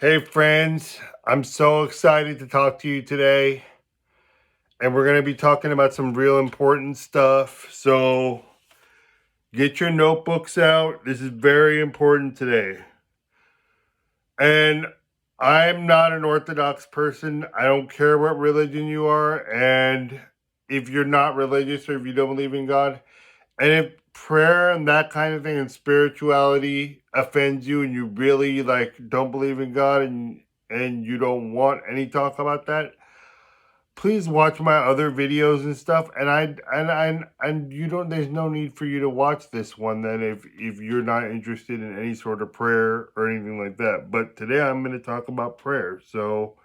Hey friends, I'm so excited to talk to you today. And we're going to be talking about some real important stuff. So get your notebooks out. This is very important today. And I'm not an Orthodox person. I don't care what religion you are. And if you're not religious or if you don't believe in God, and if prayer and that kind of thing and spirituality offends you and you really don't believe in God and you don't want any talk about that, please watch my other videos and stuff. And you don't, there's no need for you to watch this one then if you're not interested in any sort of prayer or anything like that. But today I'm going to talk about prayer. So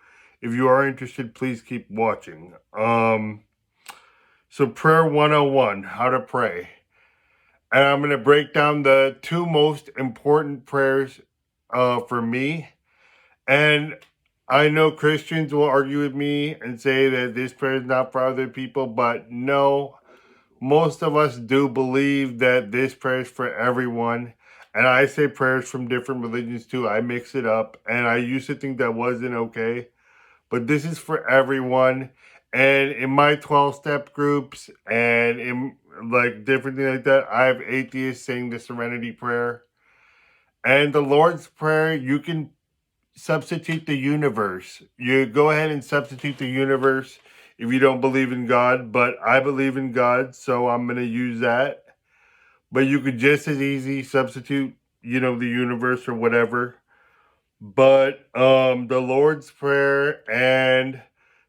if you are interested, please keep watching. So prayer 101, how to pray. And I'm going to break down the two most important prayers for me. And I know Christians will argue with me and say that this prayer is not for other people, but no, most of us do believe that this prayer is for everyone. And I say prayers from different religions too. I mix it up. And I used to think that wasn't okay, but this is for everyone. And in my 12-step groups and in different things like that, I have atheists saying the Serenity Prayer. And the Lord's Prayer, you can substitute the universe. You go ahead and substitute the universe if you don't believe in God, but I believe in God, so I'm going to use that. But you could just as easy substitute, the universe or whatever. But the Lord's Prayer and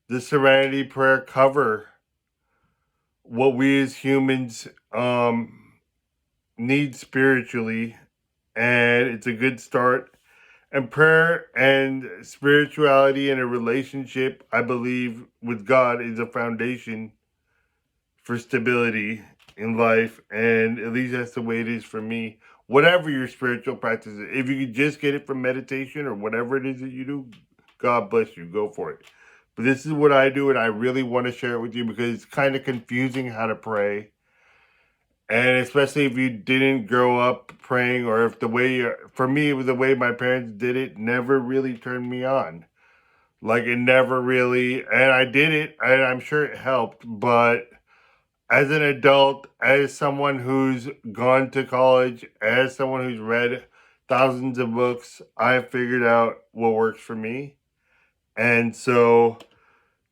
the Serenity Prayer cover what we as humans need spiritually, and it's a good start. And prayer and spirituality and a relationship, I believe, with God is a foundation for stability in life. And at least that's the way it is for me. Whatever your spiritual practice is, if you could just get it from meditation or whatever it is that you do, God bless you. Go for it. But this is what I do, and I really want to share it with you because it's kind of confusing how to pray. And especially if you didn't grow up praying, or if for me, it was the way my parents did it, never really turned me on. Like it never really, and I did it, and I'm sure it helped. But as an adult, as someone who's gone to college, as someone who's read thousands of books, I figured out what works for me. And so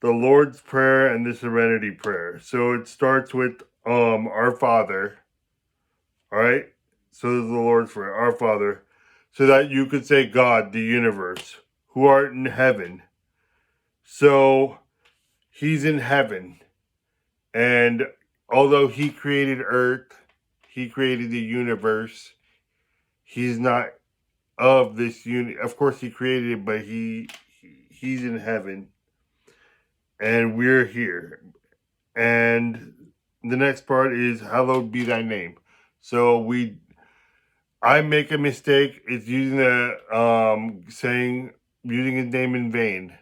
the Lord's Prayer and the Serenity Prayer. So it starts with Our Father. All right. So this is the Lord's Prayer, Our Father, so that you could say, God, the universe, who art in heaven. So he's in heaven. And although he created earth, he created the universe, he's not of this unit. Of course he created it, but he's in heaven. And we're here. And the next part is, hallowed be thy name. So I make a mistake. It's using using his name in vain.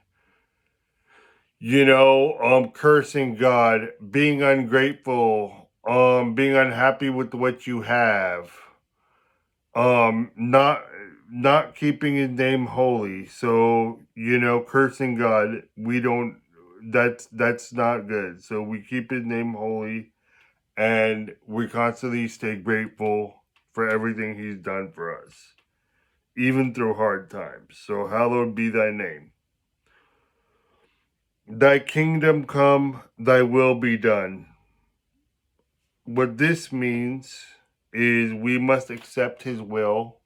Cursing God, being ungrateful, being unhappy with what you have, not keeping his name holy. So, cursing God, we don't. That's not good. So we keep his name holy, and we constantly stay grateful for everything he's done for us, even through hard times. So hallowed be thy name. Thy kingdom come, thy will be done. What this means is we must accept his will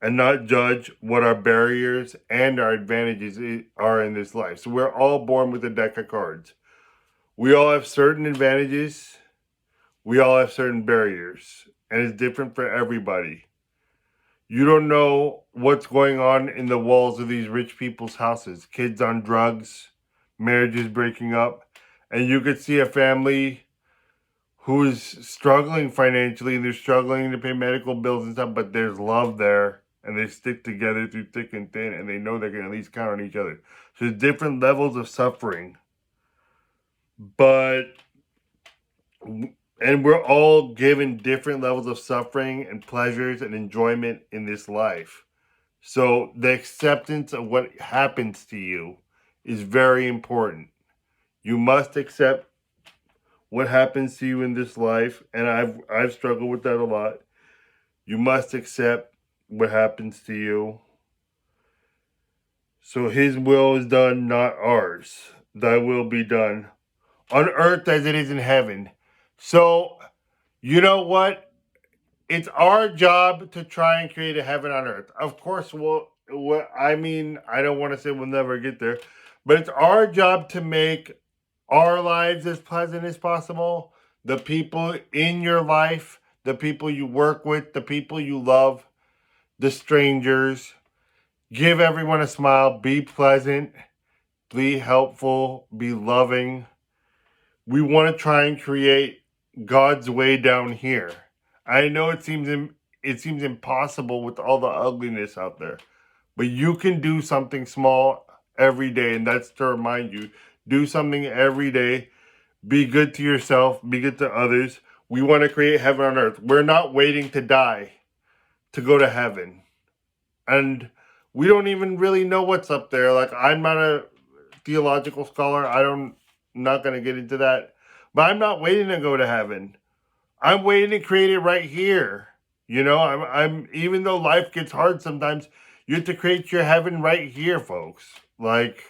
and not judge what our barriers and our advantages are in this life. So we're all born with a deck of cards. We all have certain advantages. We all have certain barriers, and it's different for everybody. You don't know what's going on in the walls of these rich people's houses. Kids on drugs, marriages breaking up, and you could see a family who's struggling financially and they're struggling to pay medical bills and stuff, but there's love there and they stick together through thick and thin and they know they can at least count on each other. So there's different levels of suffering, and we're all given different levels of suffering and pleasures and enjoyment in this life. So the acceptance of what happens to you is very important. You must accept what happens to you in this life, and I've struggled with that a lot. You must accept what happens to you. So his will is done, not ours. Thy will be done on earth as it is in heaven. So, you know what? It's our job to try and create a heaven on earth. Of course, I don't want to say we'll never get there, but it's our job to make our lives as pleasant as possible. The people in your life, the people you work with, the people you love, the strangers. Give everyone a smile. Be pleasant. Be helpful. Be loving. We want to try and create God's way down here. I know it seems impossible with all the ugliness out there, but you can do something small every day, and that's to remind you: do something every day. Be good to yourself. Be good to others. We want to create heaven on earth. We're not waiting to die to go to heaven, and we don't even really know what's up there. Like, I'm not a theological scholar. Not going to get into that. But I'm not waiting to go to heaven. I'm waiting to create it right here. You know, I'm even though life gets hard sometimes, you have to create your heaven right here, folks. Like,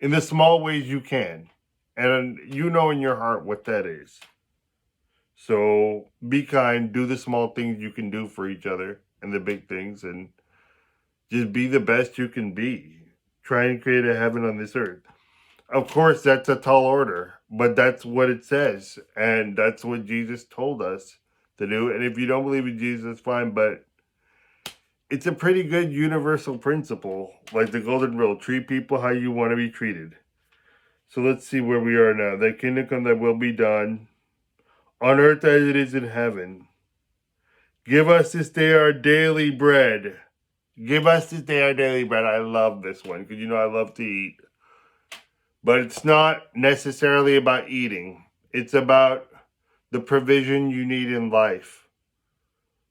in the small ways you can. And you know in your heart what that is. So be kind, do the small things you can do for each other and the big things, and just be the best you can be. Try and create a heaven on this earth. Of course, that's a tall order, but that's what it says. And that's what Jesus told us to do. And if you don't believe in Jesus, fine, but it's a pretty good universal principle, like the golden rule: treat people how you want to be treated. So let's see where we are now. Thy kingdom come, thy will be done, on earth as it is in heaven. Give us this day our daily bread. Give us this day our daily bread. I love this one because I love to eat. But it's not necessarily about eating. It's about the provision you need in life.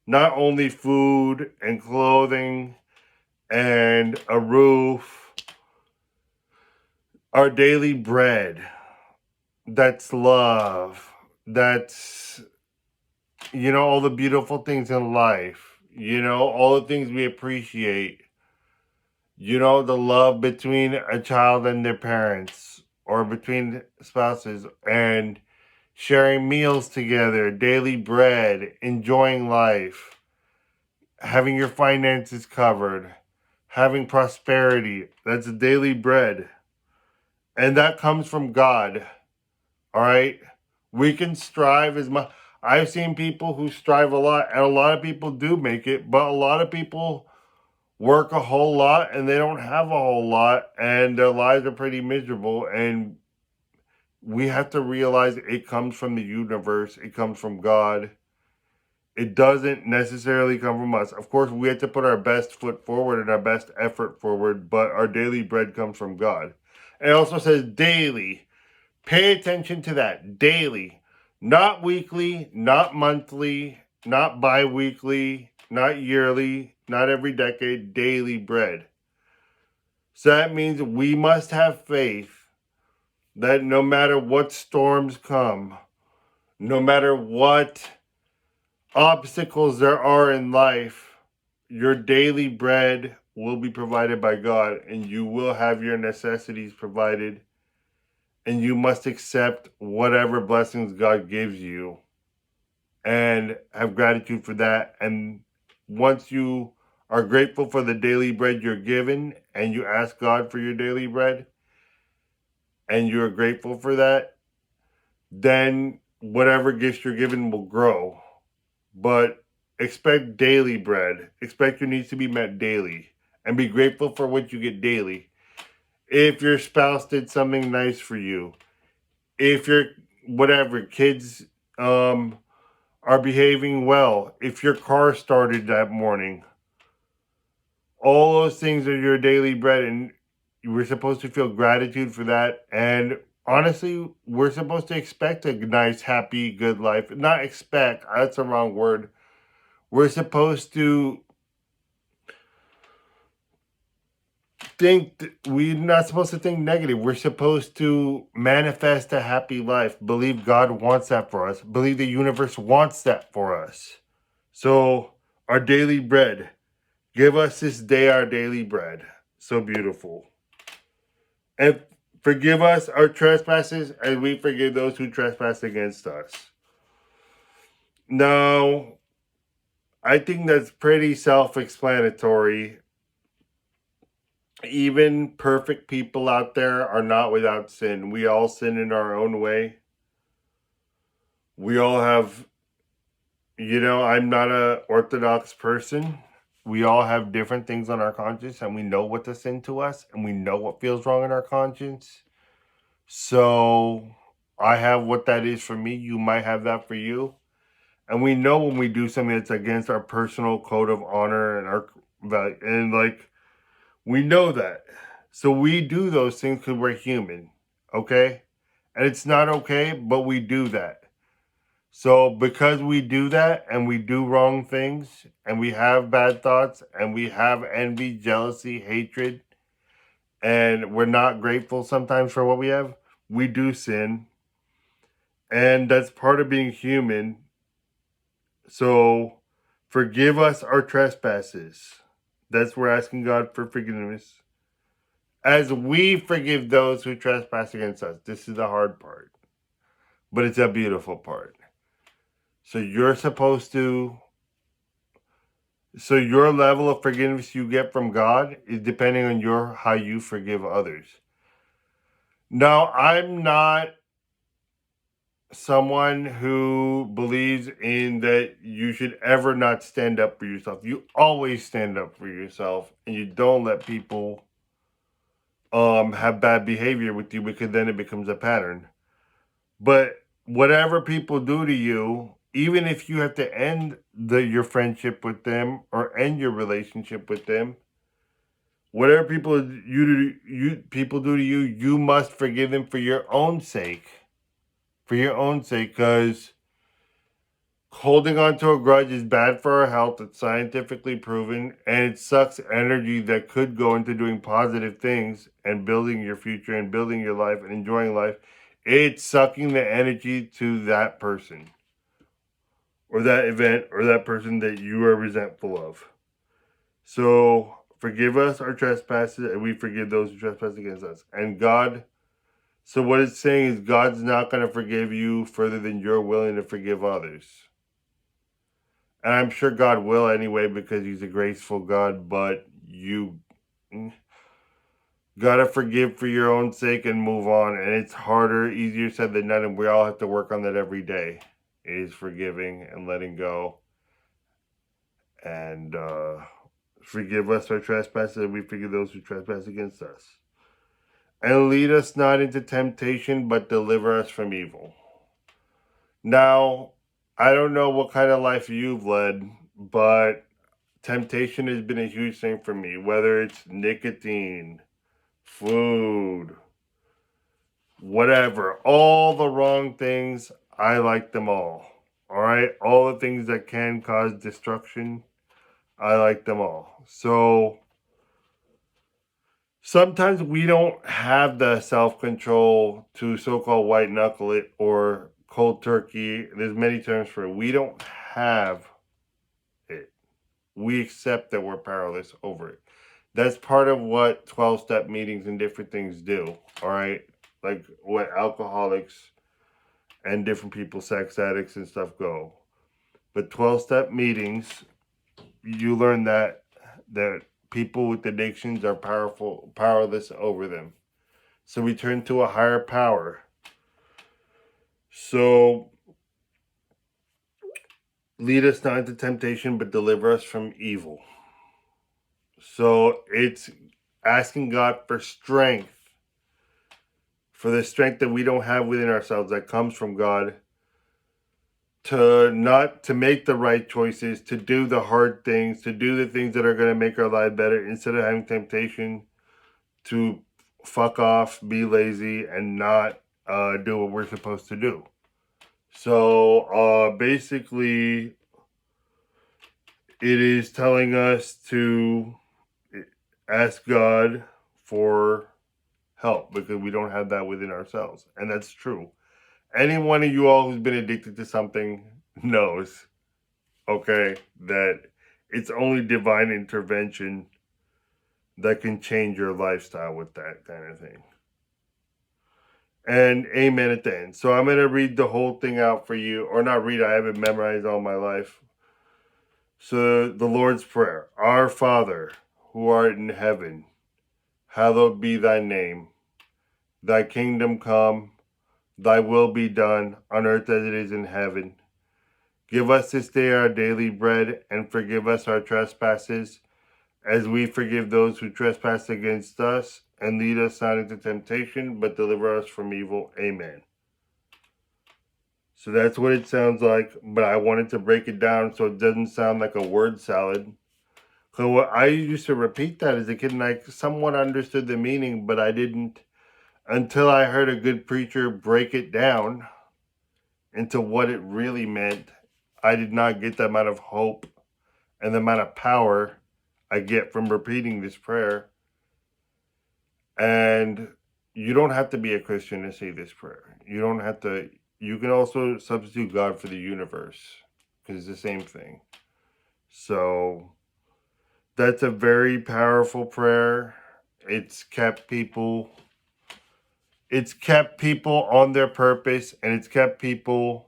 Not only food and clothing and a roof, our daily bread. That's love. That's, all the beautiful things in life. All the things we appreciate. The love between a child and their parents, or between spouses, and sharing meals together, daily bread, enjoying life, having your finances covered, having prosperity. That's daily bread. And that comes from God. All right? We can strive as much. I've seen people who strive a lot, and a lot of people do make it, but a lot of people work a whole lot and they don't have a whole lot, and their lives are pretty miserable. And we have to realize it comes from the universe, it comes from God. It doesn't necessarily come from us. Of course, we have to put our best foot forward and our best effort forward, but our daily bread comes from God. It also says daily. Pay attention to that. Daily. Not weekly, not monthly, not bi-weekly, not yearly, not every decade. Daily bread. So that means we must have faith that no matter what storms come, no matter what obstacles there are in life, your daily bread will be provided by God, and you will have your necessities provided, and you must accept whatever blessings God gives you and have gratitude for that. And once you are grateful for the daily bread you're given, and you ask God for your daily bread, and you're grateful for that, then whatever gifts you're given will grow. But expect daily bread. Expect your needs to be met daily. And be grateful for what you get daily. If your spouse did something nice for you, if your kids are behaving well, if your car started that morning, all those things are your daily bread, and we're supposed to feel gratitude for that. And honestly, we're supposed to expect a nice, happy, good life. Not expect, that's the wrong word. We're supposed to we're not supposed to think negative. We're supposed to manifest a happy life. Believe God wants that for us. Believe the universe wants that for us. So our daily bread. Give us this day our daily bread. So beautiful. And forgive us our trespasses as we forgive those who trespass against us. Now, I think that's pretty self-explanatory. Even perfect people out there are not without sin. We all sin in our own way. We all have, I'm not a orthodox person. We all have different things on our conscience, and we know what to sin to us, and we know what feels wrong in our conscience. So I have what that is for me. You might have that for you. And we know when we do something that's against our personal code of honor and our value, and we know that. So we do those things because we're human, okay? And it's not okay, but we do that. So because we do that and we do wrong things and we have bad thoughts and we have envy, jealousy, hatred, and we're not grateful sometimes for what we do sin. And that's part of being human. So forgive us our trespasses. That's we're asking God for forgiveness. As we forgive those who trespass against us. This is the hard part. But it's a beautiful part. So you're supposed to, so your level of forgiveness you get from God is depending on how you forgive others. Now, I'm not someone who believes in that you should ever not stand up for yourself. You always stand up for yourself, and you don't let people have bad behavior with you, because then it becomes a pattern. But whatever people do to you, even if you have to end your friendship with them or end your relationship with them, whatever people do to you, you must forgive them for your own sake. For your own sake, because holding on to a grudge is bad for our health. It's scientifically proven, and it sucks energy that could go into doing positive things and building your future and building your life and enjoying life. It's sucking the energy to that person or that event or that person that you are resentful of. So forgive us our trespasses, and we forgive those who trespass against us. And God, so what it's saying is God's not going to forgive you further than you're willing to forgive others. And I'm sure God will anyway, because he's a graceful God, but you gotta forgive for your own sake and move on. And it's harder, easier said than done, and we all have to work on that every day, is forgiving and letting go. And forgive us our trespasses, and we forgive those who trespass against us. And lead us not into temptation, but deliver us from evil. Now, I don't know what kind of life you've led, but temptation has been a huge thing for me, whether it's nicotine, food, whatever, all the wrong things. I like them all. All right, all the things that can cause destruction, I like them all. So sometimes we don't have the self-control to so-called white knuckle it or cold turkey. There's many terms for it. We don't have it. We accept that we're powerless over it. That's part of what 12-step meetings and different things do, all right? Like what alcoholics and different people, sex addicts and stuff go. But 12-step meetings, you learn that people with addictions are powerless over them. So we turn to a higher power. So lead us not into temptation, but deliver us from evil. So it's asking God for strength, for the strength that we don't have within ourselves that comes from God, to make the right choices, to do the hard things, to do the things that are going to make our life better, instead of having temptation to fuck off, be lazy, and not do what we're supposed to do. So basically, it is telling us to ask God for help because we don't have that within ourselves. And that's true. Any one of you all who's been addicted to something knows, okay, that it's only divine intervention that can change your lifestyle with that kind of thing. And amen at the end. So I'm going to read the whole thing out for you, or not read, I haven't memorized all my life. So the Lord's Prayer. Our Father, who art in heaven, hallowed be thy name. Thy kingdom come, thy will be done on earth as it is in heaven. Give us this day our daily bread, and forgive us our trespasses, as we forgive those who trespass against us. And lead us not into temptation, but deliver us from evil. Amen. So that's what it sounds like, but I wanted to break it down so it doesn't sound like a word salad. So I used to repeat that as a kid, and I somewhat understood the meaning, but I didn't until I heard a good preacher break it down into what it really meant. I did not get the amount of hope and the amount of power I get from repeating this prayer. And you don't have to be a Christian to say this prayer. You don't have to. You can also substitute God for the universe, because it's the same thing. So that's a very powerful prayer. It's kept people on their purpose, and it's kept people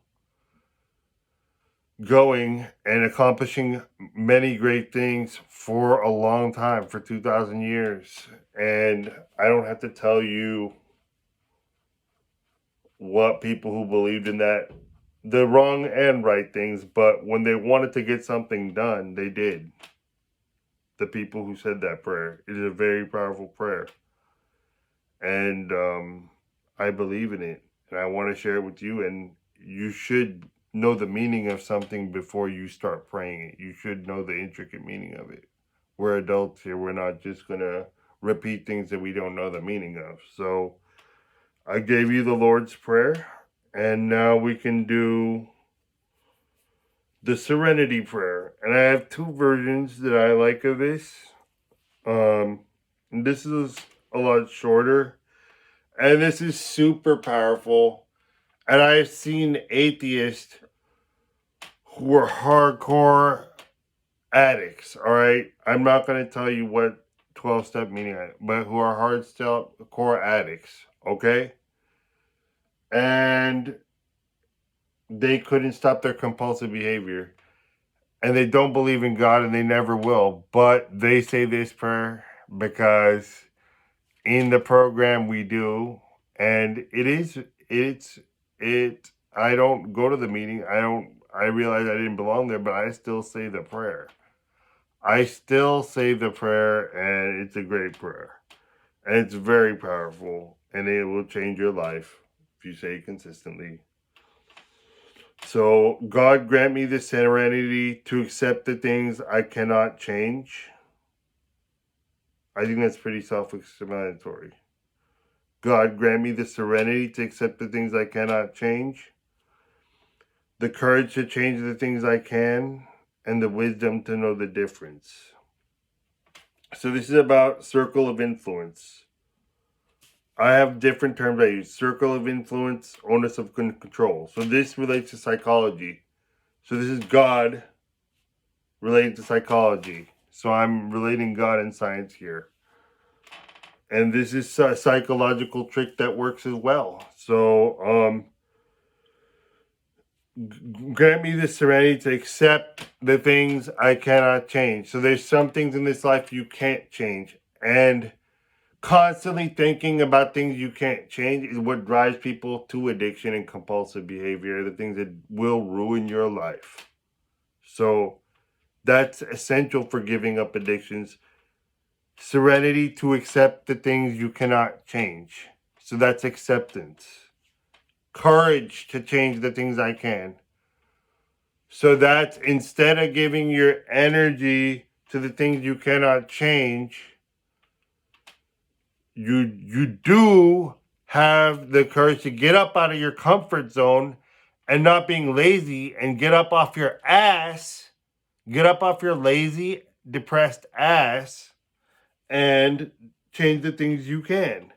going and accomplishing many great things for a long time, for 2,000 years. And I don't have to tell you what people who believed in that, the wrong and right things, but when they wanted to get something done, they did. The people who said that prayer. It is a very powerful prayer. And I believe in it. And I want to share it with you. And you should know the meaning of something before you start praying it. You should know the intricate meaning of it. We're adults here. We're not just going to repeat things that we don't know the meaning of. So I gave you the Lord's Prayer. And now we can do the Serenity Prayer. And I have two versions that I like of this. This is a lot shorter. And this is super powerful. And I've seen atheists who are hardcore addicts, all right? I'm not going to tell you what 12-step meaning is, but who are hardcore addicts, okay? And they couldn't stop their compulsive behavior. And they don't believe in God, and they never will. But they say this prayer because in the program we do, and I don't go to the meeting. I realize I didn't belong there, but I still say the prayer. I still say the prayer, and it's a great prayer. And it's very powerful, and it will change your life if you say it consistently. So, God grant me the serenity to accept the things I cannot change. I think that's pretty self-explanatory. God grant me the serenity to accept the things I cannot change, the courage to change the things I can, and the wisdom to know the difference. So this is about circle of influence. I have different terms I use. Circle of influence, onus of control. So this relates to psychology. So this is God related to psychology. So I'm relating God and science here. And this is a psychological trick that works as well. So grant me the serenity to accept the things I cannot change. So there's some things in this life you can't change. And constantly thinking about things you can't change is what drives people to addiction and compulsive behavior, the things that will ruin your life. So that's essential for giving up addictions. Serenity to accept the things you cannot change. So that's acceptance. Courage to change the things I can. So that's instead of giving your energy to the things you cannot change, you do have the courage to get up out of your comfort zone and not being lazy and get up off your ass, get up off your lazy, depressed ass and change the things you can.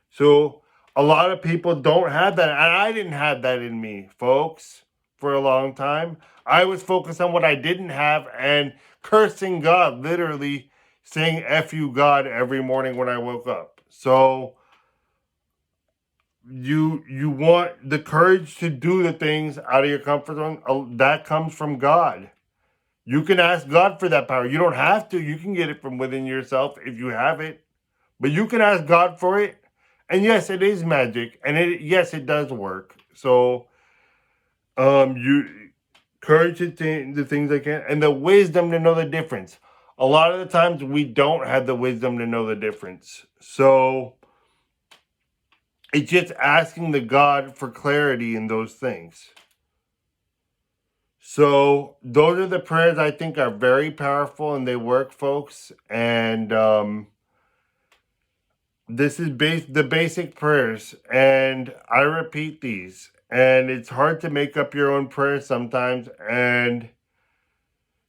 So a lot of people don't have that. And I didn't have that in me, folks, for a long time. I was focused on what I didn't have and cursing God, literally saying F you God every morning when I woke up. So you want the courage to do the things out of your comfort zone. That comes from God. You can ask God for that power. You don't have to. You can get it from within yourself if you have it. But you can ask God for it. And yes, it is magic. And yes, it does work. So you courage to the things I can and the wisdom to know the difference. A lot of the times we don't have the wisdom to know the difference. So it's just asking the God for clarity in those things. So those are the prayers I think are very powerful and they work, folks. And this is the basic prayers, and I repeat these. And it's hard to make up your own prayers sometimes. And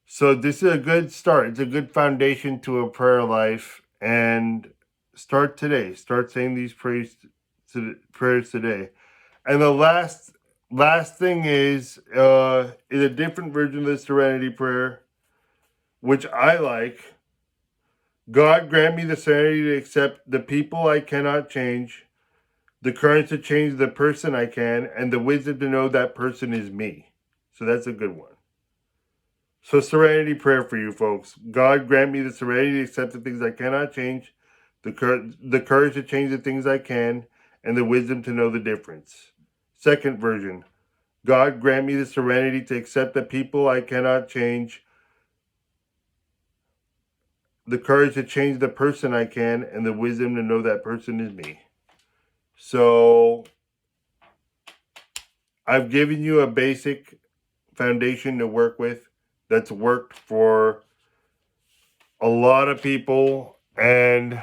so this is a good start. It's a good foundation to a prayer life. And start today. Start saying these prayers today. And the last thing is a different version of the Serenity Prayer, which I like. God grant me the serenity to accept the people I cannot change, the courage to change the person I can, and the wisdom to know that person is me. So that's a good one. So Serenity Prayer for you folks. God grant me the serenity to accept the things I cannot change, the courage to change the things I can, and the wisdom to know the difference. Second version. God grant me the serenity to accept the people I cannot change, the courage to change the person I can, and the wisdom to know that person is me. So I've given you a basic foundation to work with that's worked for a lot of people. And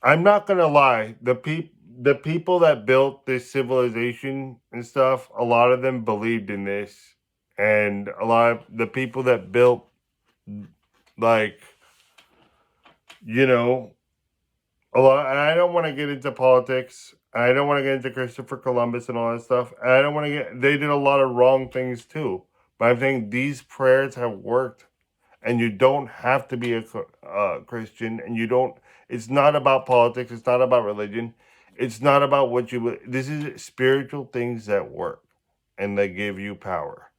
I'm not going to lie, the people that built this civilization and stuff, a lot of them believed in this. And a lot of the people that built, like, you know, a lot, and I don't want to get into politics. I don't want to get into Christopher Columbus and all that stuff. And I don't want to they did a lot of wrong things too. But I'm saying these prayers have worked. And you don't have to be a Christian. And you don't, it's not about politics. It's not about religion. It's not about what you, this is spiritual things that work. And they give you power.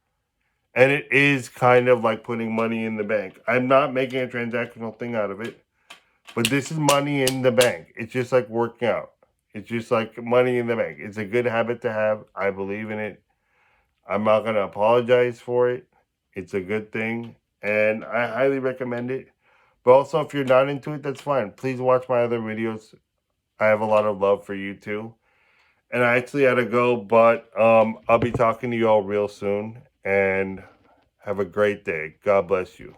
And it is kind of like putting money in the bank. I'm not making a transactional thing out of it. But this is money in the bank. It's just like working out. It's just like money in the bank. It's a good habit to have. I believe in it. I'm not going to apologize for it. It's a good thing. And I highly recommend it. But also, if you're not into it, that's fine. Please watch my other videos. I have a lot of love for you too. And I actually had to go, but I'll be talking to you all real soon. And have a great day. God bless you.